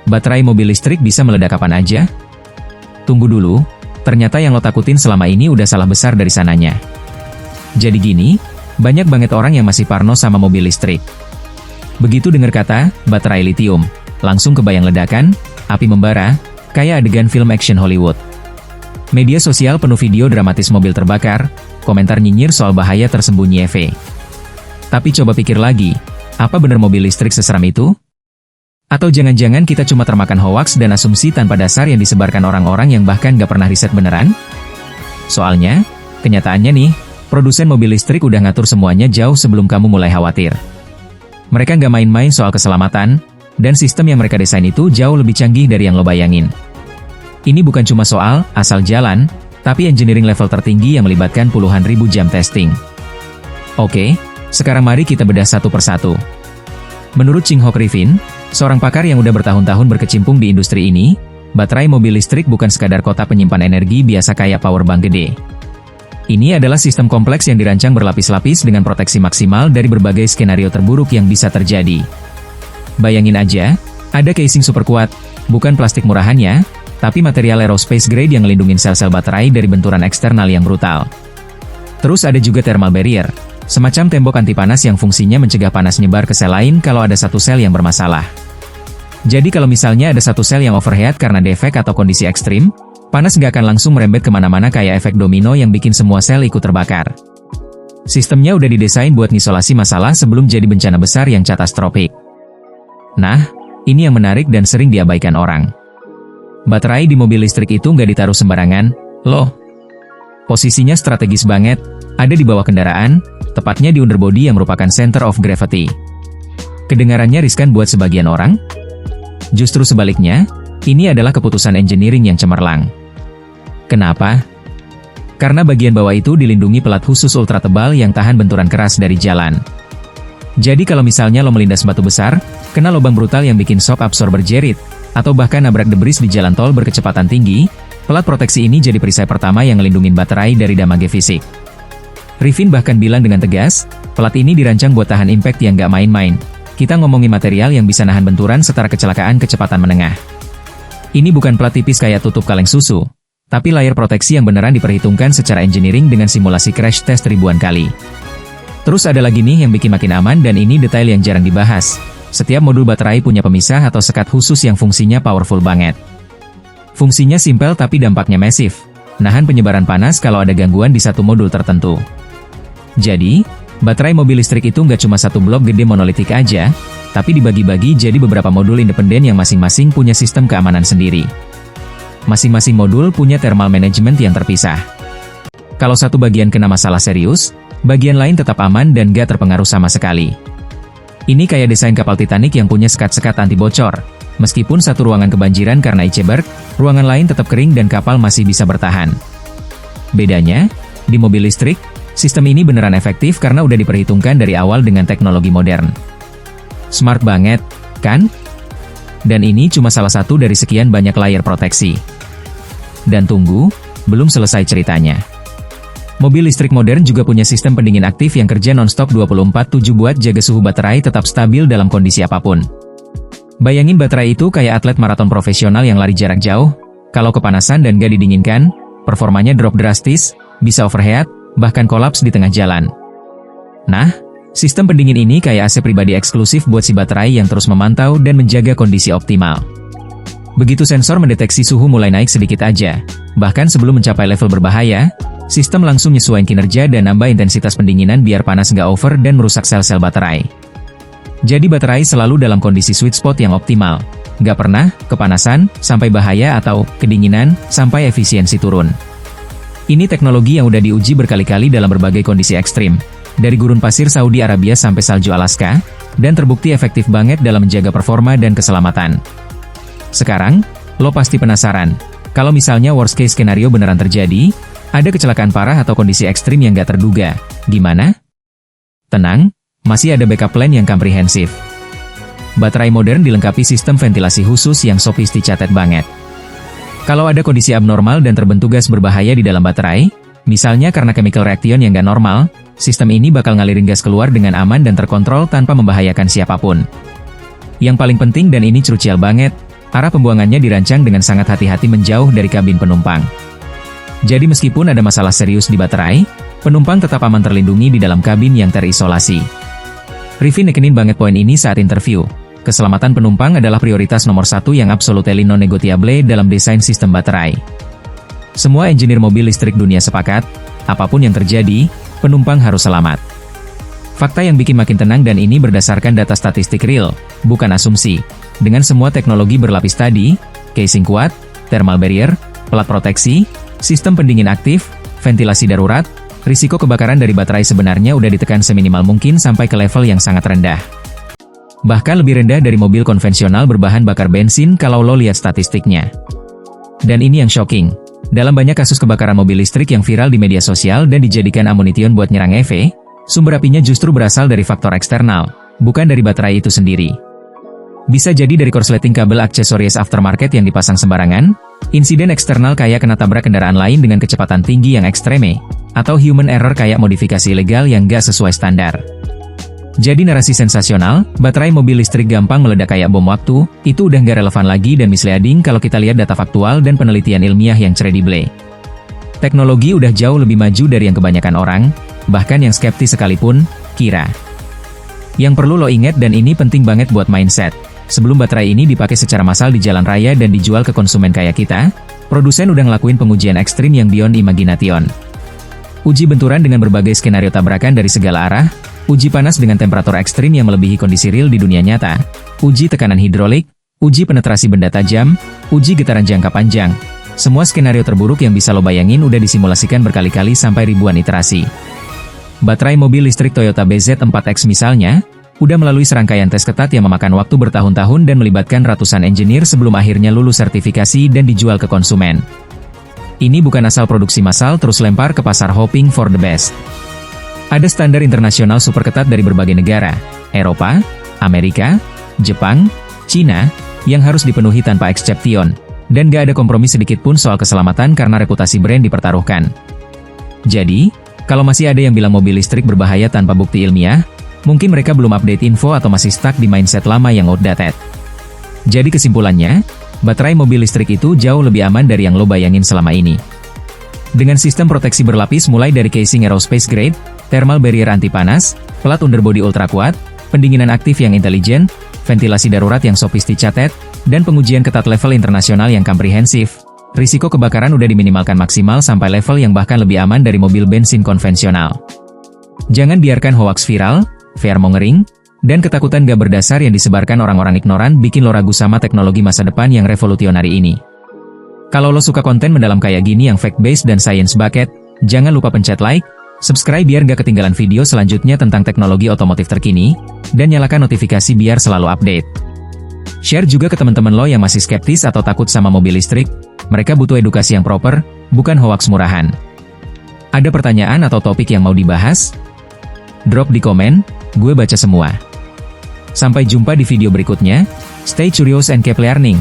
baterai mobil listrik bisa meledak kapan aja? Tunggu dulu, ternyata yang lo takutin selama ini udah salah besar dari sananya. Jadi gini, banyak banget orang yang masih parno sama mobil listrik. Begitu dengar kata, baterai litium, langsung kebayang ledakan, api membara, kayak adegan film action Hollywood. Media sosial penuh video dramatis mobil terbakar, komentar nyinyir soal bahaya tersembunyi EV. Tapi coba pikir lagi, apa benar mobil listrik seseram itu? Atau jangan-jangan kita cuma termakan hoaks dan asumsi tanpa dasar yang disebarkan orang-orang yang bahkan gak pernah riset beneran? Soalnya, kenyataannya nih, produsen mobil listrik udah ngatur semuanya jauh sebelum kamu mulai khawatir. Mereka gak main-main soal keselamatan, dan sistem yang mereka desain itu jauh lebih canggih dari yang lo bayangin. Ini bukan cuma soal asal jalan, tapi engineering level tertinggi yang melibatkan puluhan ribu jam testing. Oke, sekarang mari kita bedah satu persatu. Menurut Ching Hock Rifin, seorang pakar yang udah bertahun-tahun berkecimpung di industri ini, baterai mobil listrik bukan sekadar kotak penyimpan energi biasa kayak power bank gede. Ini adalah sistem kompleks yang dirancang berlapis-lapis dengan proteksi maksimal dari berbagai skenario terburuk yang bisa terjadi. Bayangin aja, ada casing super kuat, bukan plastik murahannya, tapi material aerospace grade yang ngelindungin sel-sel baterai dari benturan eksternal yang brutal. Terus ada juga thermal barrier, semacam tembok anti panas yang fungsinya mencegah panas nyebar ke sel lain kalau ada satu sel yang bermasalah. Jadi kalau misalnya ada satu sel yang overheat karena defek atau kondisi ekstrim, panas nggak akan langsung merembet kemana-mana kayak efek domino yang bikin semua sel ikut terbakar. Sistemnya udah didesain buat ngisolasi masalah sebelum jadi bencana besar yang katastrofik. Nah, ini yang menarik dan sering diabaikan orang. Baterai di mobil listrik itu nggak ditaruh sembarangan, loh. Posisinya strategis banget, ada di bawah kendaraan, tepatnya di underbody yang merupakan center of gravity. Kedengarannya riskan buat sebagian orang? Justru sebaliknya, ini adalah keputusan engineering yang cemerlang. Kenapa? Karena bagian bawah itu dilindungi pelat khusus ultra tebal yang tahan benturan keras dari jalan. Jadi kalau misalnya lo melindas batu besar, kena lubang brutal yang bikin shock absorber jerit, atau bahkan nabrak debris di jalan tol berkecepatan tinggi, pelat proteksi ini jadi perisai pertama yang ngelindungin baterai dari damage fisik. Rifin bahkan bilang dengan tegas, pelat ini dirancang buat tahan impact yang nggak main-main. Kita ngomongin material yang bisa nahan benturan setara kecelakaan kecepatan menengah. Ini bukan plat tipis kayak tutup kaleng susu, tapi layar proteksi yang beneran diperhitungkan secara engineering dengan simulasi crash test ribuan kali. Terus ada lagi nih yang bikin makin aman dan ini detail yang jarang dibahas. Setiap modul baterai punya pemisah atau sekat khusus yang fungsinya powerful banget. Fungsinya simpel tapi dampaknya masif. Nahan penyebaran panas kalau ada gangguan di satu modul tertentu. Jadi, baterai mobil listrik itu nggak cuma satu blok gede monolitik aja, tapi dibagi-bagi jadi beberapa modul independen yang masing-masing punya sistem keamanan sendiri. Masing-masing modul punya thermal management yang terpisah. Kalau satu bagian kena masalah serius, bagian lain tetap aman dan nggak terpengaruh sama sekali. Ini kayak desain kapal Titanic yang punya sekat-sekat anti bocor. Meskipun satu ruangan kebanjiran karena iceberg, ruangan lain tetap kering dan kapal masih bisa bertahan. Bedanya, di mobil listrik, sistem ini beneran efektif karena udah diperhitungkan dari awal dengan teknologi modern. Smart banget, kan? Dan ini cuma salah satu dari sekian banyak layar proteksi. Dan tunggu, belum selesai ceritanya. Mobil listrik modern juga punya sistem pendingin aktif yang kerja non-stop 24/7 buat jaga suhu baterai tetap stabil dalam kondisi apapun. Bayangin baterai itu kayak atlet maraton profesional yang lari jarak jauh, kalau kepanasan dan gak didinginkan, performanya drop drastis, bisa overheat, bahkan kolaps di tengah jalan. Nah, sistem pendingin ini kayak AC pribadi eksklusif buat si baterai yang terus memantau dan menjaga kondisi optimal. Begitu sensor mendeteksi suhu mulai naik sedikit aja, bahkan sebelum mencapai level berbahaya, sistem langsung nyesuaiin kinerja dan nambah intensitas pendinginan biar panas nggak over dan merusak sel-sel baterai. Jadi baterai selalu dalam kondisi sweet spot yang optimal. Nggak pernah kepanasan, sampai bahaya atau kedinginan, sampai efisiensi turun. Ini teknologi yang udah diuji berkali-kali dalam berbagai kondisi ekstrim. Dari gurun pasir Saudi Arabia sampai salju Alaska, dan terbukti efektif banget dalam menjaga performa dan keselamatan. Sekarang, lo pasti penasaran, kalau misalnya worst case skenario beneran terjadi, ada kecelakaan parah atau kondisi ekstrim yang gak terduga, gimana? Tenang, masih ada backup plan yang komprehensif. Baterai modern dilengkapi sistem ventilasi khusus yang sophisticated banget. Kalau ada kondisi abnormal dan terbentuk gas berbahaya di dalam baterai, misalnya karena chemical reaction yang gak normal, sistem ini bakal ngalirin gas keluar dengan aman dan terkontrol tanpa membahayakan siapapun. Yang paling penting dan ini crucial banget, arah pembuangannya dirancang dengan sangat hati-hati menjauh dari kabin penumpang. Jadi meskipun ada masalah serius di baterai, penumpang tetap aman terlindungi di dalam kabin yang terisolasi. Rivi nekenin banget poin ini saat interview. Keselamatan penumpang adalah prioritas nomor satu yang absolutely non-negotiable dalam desain sistem baterai. Semua engineer mobil listrik dunia sepakat, apapun yang terjadi, penumpang harus selamat. Fakta yang bikin makin tenang dan ini berdasarkan data statistik real, bukan asumsi. Dengan semua teknologi berlapis tadi, casing kuat, thermal barrier, pelat proteksi, sistem pendingin aktif, ventilasi darurat, risiko kebakaran dari baterai sebenarnya udah ditekan seminimal mungkin sampai ke level yang sangat rendah. Bahkan lebih rendah dari mobil konvensional berbahan bakar bensin kalau lo lihat statistiknya. Dan ini yang shocking. Dalam banyak kasus kebakaran mobil listrik yang viral di media sosial dan dijadikan amunisi buat nyerang EV, sumber apinya justru berasal dari faktor eksternal, bukan dari baterai itu sendiri. Bisa jadi dari korsleting kabel aksesoris aftermarket yang dipasang sembarangan, insiden eksternal kayak kena tabrak kendaraan lain dengan kecepatan tinggi yang ekstreme, atau human error kayak modifikasi ilegal yang nggak sesuai standar. Jadi narasi sensasional, baterai mobil listrik gampang meledak kayak bom waktu, itu udah nggak relevan lagi dan misleading kalau kita lihat data faktual dan penelitian ilmiah yang credible. Teknologi udah jauh lebih maju dari yang kebanyakan orang, bahkan yang skeptis sekalipun, kira. Yang perlu lo ingat dan ini penting banget buat mindset. Sebelum baterai ini dipakai secara massal di jalan raya dan dijual ke konsumen kayak kita, produsen udah ngelakuin pengujian ekstrim yang beyond imagination. Uji benturan dengan berbagai skenario tabrakan dari segala arah, uji panas dengan temperatur ekstrim yang melebihi kondisi real di dunia nyata, uji tekanan hidrolik, uji penetrasi benda tajam, uji getaran jangka panjang. Semua skenario terburuk yang bisa lo bayangin udah disimulasikan berkali-kali sampai ribuan iterasi. Baterai mobil listrik Toyota BZ4X misalnya, udah melalui serangkaian tes ketat yang memakan waktu bertahun-tahun dan melibatkan ratusan engineer sebelum akhirnya lulus sertifikasi dan dijual ke konsumen. Ini bukan asal produksi massal terus lempar ke pasar hoping for the best. Ada standar internasional super ketat dari berbagai negara, Eropa, Amerika, Jepang, Cina, yang harus dipenuhi tanpa exception, dan gak ada kompromi sedikit pun soal keselamatan karena reputasi brand dipertaruhkan. Jadi, kalau masih ada yang bilang mobil listrik berbahaya tanpa bukti ilmiah, mungkin mereka belum update info atau masih stuck di mindset lama yang outdated. Jadi kesimpulannya, baterai mobil listrik itu jauh lebih aman dari yang lo bayangin selama ini. Dengan sistem proteksi berlapis mulai dari casing aerospace grade, thermal barrier anti panas, pelat underbody ultra kuat, pendinginan aktif yang intelijen, ventilasi darurat yang sophisticated, dan pengujian ketat level internasional yang komprehensif, risiko kebakaran udah diminimalkan maksimal sampai level yang bahkan lebih aman dari mobil bensin konvensional. Jangan biarkan hoax viral, fear-mongering, dan ketakutan gak berdasar yang disebarkan orang-orang ignoran bikin lo ragu sama teknologi masa depan yang revolusionari ini. Kalau lo suka konten mendalam kayak gini yang fact-based dan science bucket, jangan lupa pencet like, subscribe biar gak ketinggalan video selanjutnya tentang teknologi otomotif terkini, dan nyalakan notifikasi biar selalu update. Share juga ke teman-teman lo yang masih skeptis atau takut sama mobil listrik, mereka butuh edukasi yang proper, bukan hoax murahan. Ada pertanyaan atau topik yang mau dibahas? Drop di komen, gue baca semua. Sampai jumpa di video berikutnya, stay curious and keep learning.